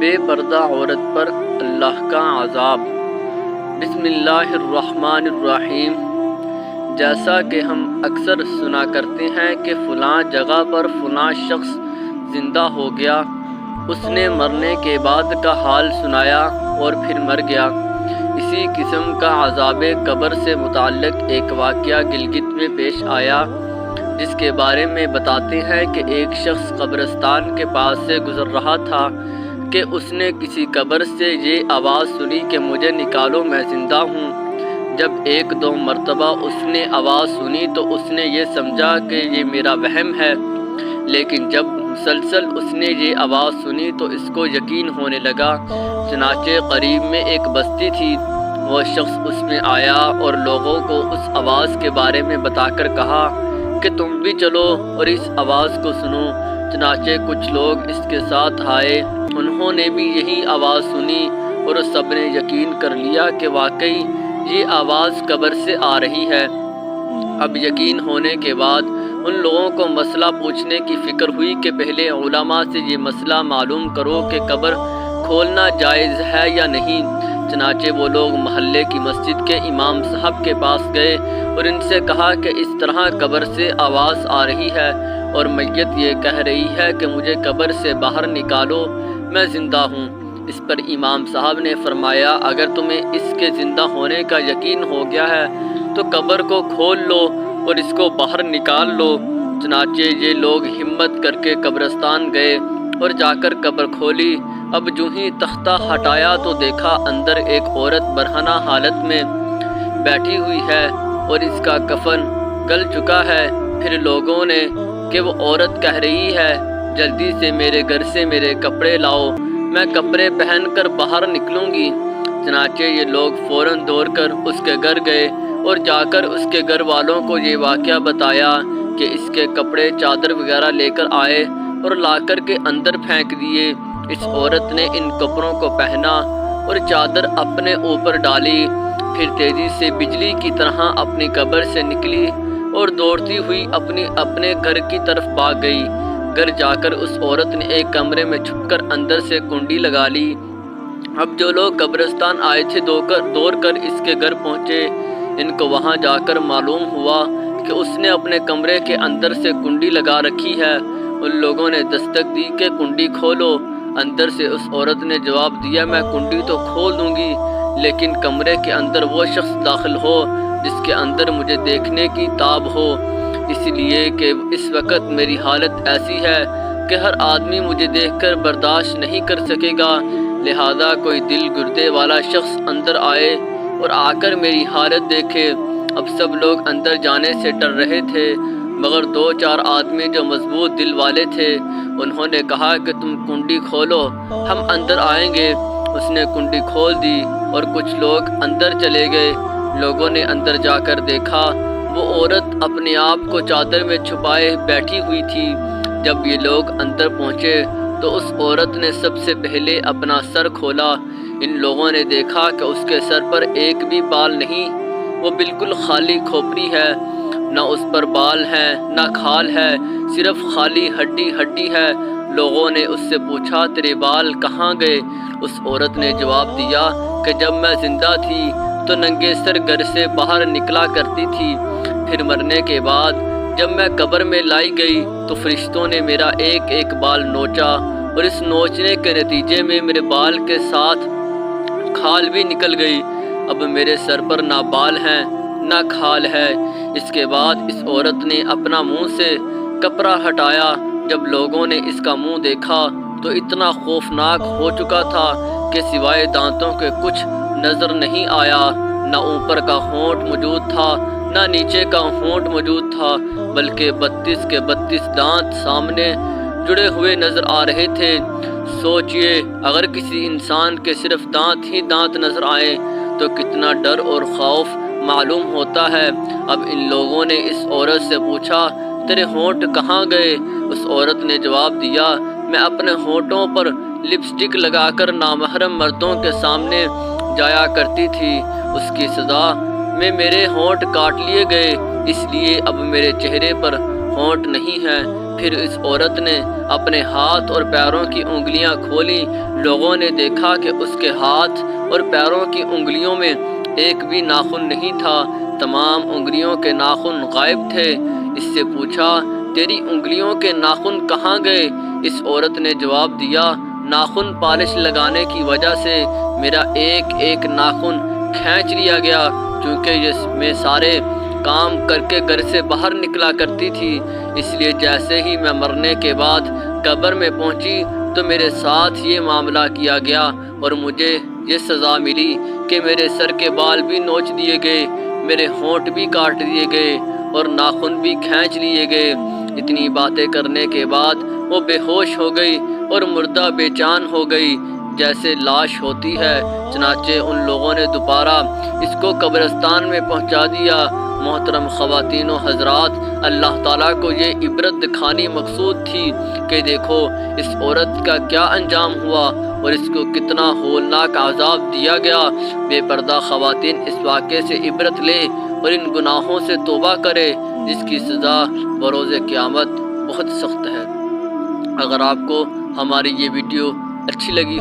بے پردہ عورت پر اللہ کا عذاب۔ بسم اللہ الرحمن الرحیم۔ جیسا کہ ہم اکثر سنا کرتے ہیں کہ فلاں جگہ پر فلاں شخص زندہ ہو گیا، اس نے مرنے کے بعد کا حال سنایا اور پھر مر گیا۔ اسی قسم کا عذاب قبر سے متعلق ایک واقعہ گلگت میں پیش آیا، جس کے بارے میں بتاتے ہیں کہ ایک شخص قبرستان کے پاس سے گزر رہا تھا کہ اس نے کسی قبر سے یہ آواز سنی کہ مجھے نکالو، میں زندہ ہوں۔ جب ایک دو مرتبہ اس نے آواز سنی تو اس نے یہ سمجھا کہ یہ میرا وہم ہے، لیکن جب مسلسل اس نے یہ آواز سنی تو اس کو یقین ہونے لگا۔ چنانچہ قریب میں ایک بستی تھی، وہ شخص اس میں آیا اور لوگوں کو اس آواز کے بارے میں بتا کر کہا کہ تم بھی چلو اور اس آواز کو سنو۔ چنانچہ کچھ لوگ اس کے ساتھ آئے، انہوں نے بھی یہی آواز سنی اور سب نے یقین کر لیا کہ واقعی یہ آواز قبر سے آ رہی ہے۔ اب یقین ہونے کے بعد ان لوگوں کو مسئلہ پوچھنے کی فکر ہوئی کہ پہلے علماء سے یہ مسئلہ معلوم کرو کہ قبر کھولنا جائز ہے یا نہیں۔ چنانچہ وہ لوگ محلے کی مسجد کے امام صاحب کے پاس گئے اور ان سے کہا کہ اس طرح قبر سے آواز آ رہی ہے اور میت یہ کہہ رہی ہے کہ مجھے قبر سے باہر نکالو، میں زندہ ہوں۔ اس پر امام صاحب نے فرمایا اگر تمہیں اس کے زندہ ہونے کا یقین ہو گیا ہے تو قبر کو کھول لو اور اس کو باہر نکال لو۔ چنانچہ یہ لوگ ہمت کر کے قبرستان گئے اور جا کر قبر کھولی۔ اب جو ہی تختہ ہٹایا تو دیکھا اندر ایک عورت برہنہ حالت میں بیٹھی ہوئی ہے اور اس کا کفن گل چکا ہے۔ پھر لوگوں نے کہ وہ عورت کہہ رہی ہے جلدی سے میرے گھر سے میرے کپڑے لاؤ، میں کپڑے پہن کر باہر نکلوں گی۔ چنانچہ یہ لوگ فوراً دوڑ کر اس کے گھر گئے اور جا کر اس کے گھر والوں کو یہ واقعہ بتایا کہ اس کے کپڑے چادر وغیرہ لے کر آئے اور لا کر کے اندر پھینک دیے۔ اس عورت نے ان کپڑوں کو پہنا اور چادر اپنے اوپر ڈالی، پھر تیزی سے بجلی کی طرح اپنی قبر سے نکلی اور دوڑتی ہوئی اپنے گھر کی طرف بھاگ گئی۔ گھر جا کر اس عورت نے ایک کمرے میں چھپ کر اندر سے کنڈی لگا لی۔ اب جو لوگ قبرستان آئے تھے دوڑ کر اس کے گھر پہنچے۔ ان کو وہاں جا کر معلوم ہوا کہ اس نے اپنے کمرے کے اندر سے کنڈی لگا رکھی ہے۔ ان لوگوں نے دستک دی کہ کنڈی کھولو۔ اندر سے اس عورت نے جواب دیا میں کنڈی تو کھول دوں گی، لیکن کمرے کے اندر وہ شخص داخل ہو جس کے اندر مجھے دیکھنے کی تاب ہو، اس لیے کہ اس وقت میری حالت ایسی ہے کہ ہر آدمی مجھے دیکھ کر برداشت نہیں کر سکے گا، لہذا کوئی دل گردے والا شخص اندر آئے اور آ کر میری حالت دیکھے۔ اب سب لوگ اندر جانے سے ڈر رہے تھے، مگر دو چار آدمی جو مضبوط دل والے تھے انہوں نے کہا کہ تم کنڈی کھولو، ہم اندر آئیں گے۔ اس نے کنڈی کھول دی اور کچھ لوگ اندر چلے گئے۔ لوگوں نے اندر جا کر دیکھا وہ عورت اپنے آپ کو چادر میں چھپائے بیٹھی ہوئی تھی۔ جب یہ لوگ اندر پہنچے تو اس عورت نے سب سے پہلے اپنا سر کھولا۔ ان لوگوں نے دیکھا کہ اس کے سر پر ایک بھی بال نہیں، وہ بالکل خالی کھوپڑی ہے، نہ اس پر بال ہیں نہ کھال ہے، صرف خالی ہڈی ہے۔ لوگوں نے اس سے پوچھا تیرے بال کہاں گئے؟ اس عورت نے جواب دیا کہ جب میں زندہ تھی تو ننگے سر گھر سے باہر نکلا کرتی تھی، پھر مرنے کے بعد جب میں قبر میں لائی گئی تو فرشتوں نے میرا ایک ایک بال نوچا اور اس نوچنے کے نتیجے میں میرے بال کے ساتھ کھال بھی نکل گئی۔ اب میرے سر پر نہ بال ہیں نہ کھال ہے۔ اس کے بعد اس عورت نے اپنا منہ سے کپڑا ہٹایا۔ جب لوگوں نے اس کا منہ دیکھا تو اتنا خوفناک ہو چکا تھا کہ سوائے دانتوں کے کچھ نظر نہیں آیا، نہ اوپر کا ہونٹ موجود تھا نہ نیچے کا ہونٹ موجود تھا، بلکہ 32 کے 32 دانت سامنے جڑے ہوئے نظر آ رہے تھے۔ سوچئے اگر کسی انسان کے صرف دانت ہی دانت نظر آئیں تو کتنا ڈر اور خوف معلوم ہوتا ہے۔ اب ان لوگوں نے اس عورت سے پوچھا تیرے ہونٹ کہاں گئے؟ اس عورت نے جواب دیا میں اپنے ہونٹوں پر لپسٹک لگا کر نامحرم مردوں کے سامنے جایا کرتی تھی، اس کی سزا میں میرے ہونٹ کاٹ لیے گئے، اس لیے اب میرے چہرے پر ہونٹ نہیں ہیں۔ پھر اس عورت نے اپنے ہاتھ اور پیروں کی انگلیاں کھولیں۔ لوگوں نے دیکھا کہ اس کے ہاتھ اور پیروں کی انگلیوں میں ایک بھی ناخن نہیں تھا، تمام انگلیوں کے ناخن غائب تھے۔ اس سے پوچھا، تیری انگلیوں کے ناخن کہاں گئے؟ اس عورت نے جواب دیا، ناخن پالش لگانے کی وجہ سے میرا ایک ایک ناخن کھینچ لیا گیا، کیونکہ میں سارے کام کر کے گھر سے باہر نکلا کرتی تھی، اس لیے جیسے ہی میں مرنے کے بعد قبر میں پہنچی تو میرے ساتھ یہ معاملہ کیا گیا اور مجھے یہ سزا ملی کہ میرے سر کے بال بھی نوچ دیے گئے، میرے ہونٹ بھی کاٹ دیے گئے اور ناخن بھی کھینچ لیے گئے۔ اتنی باتیں کرنے کے بعد وہ بے ہوش ہو گئی اور مردہ بے جان ہو گئی جیسے لاش ہوتی ہے۔ چنانچہ ان لوگوں نے دوبارہ اس کو قبرستان میں پہنچا دیا۔ محترم خواتین و حضرات، اللہ تعالیٰ کو یہ عبرت دکھانی مقصود تھی کہ دیکھو اس عورت کا کیا انجام ہوا اور اس کو کتنا ہولناک عذاب دیا گیا۔ بے پردہ خواتین اس واقعے سے عبرت لے اور ان گناہوں سے توبہ کرے جس کی سزا بروز قیامت بہت سخت ہے۔ اگر آپ کو ہماری یہ ویڈیو اچھی لگی